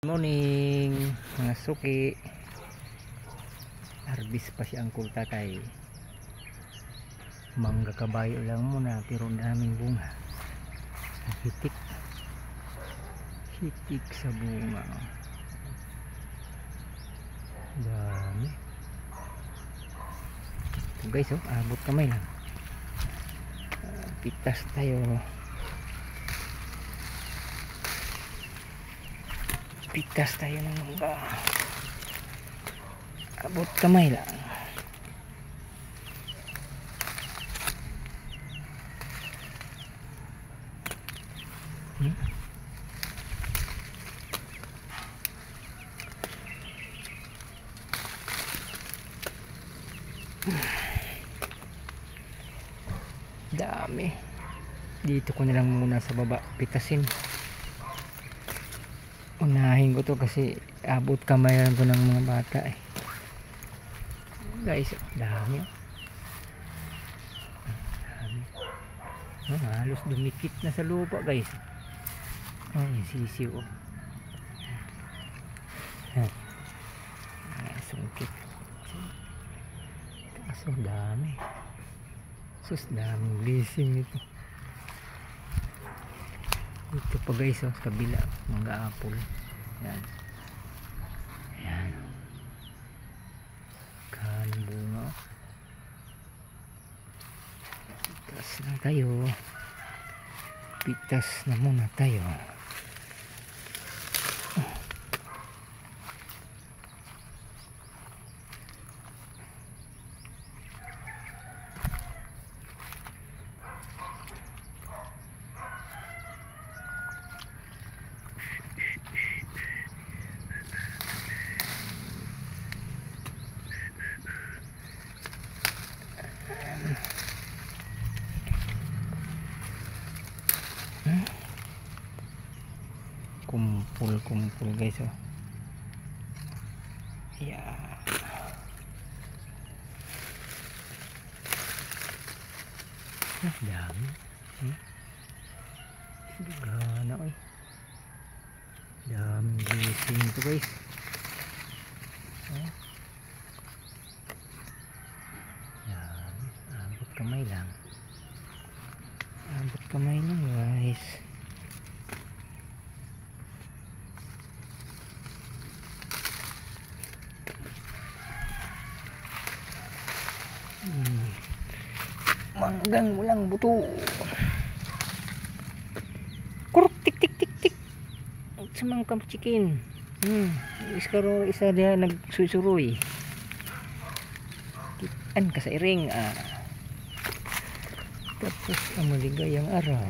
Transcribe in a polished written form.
Morning mga suki, harvest pa si Uncle Tatay. Mangga kabayo lang muna pero daming bunga, hitik sa bunga, dami. So guys, abot kamay lang. Pitas tayo, ng mangga, abot kamay lang. Dami. Dito ko na lang muna sa baba pitasin. Unahin ko to kasi abot kamay lang to ng mga bata guys. Dami. Halos dumikit na sa lupa guys. Sisiw. Sungkit. Kaso dami. Sus, daming blessing ito. Ito pa guys, sa kabila, mga apple. Yan. Yan. Kaling bunga. Pitas na tayo. Pitas na muna tayo. Kumpul guys. Yeah. Dami. Gana daming blessing ito guys. Dami. Abot kamay lang guys. Manggang walang buto. Kuruk tik tik tik tik. Semangkam chicken. Iskaro isa dia nagsusuroy. Kitaan ka sa iring. Tapos ang maligayang araw.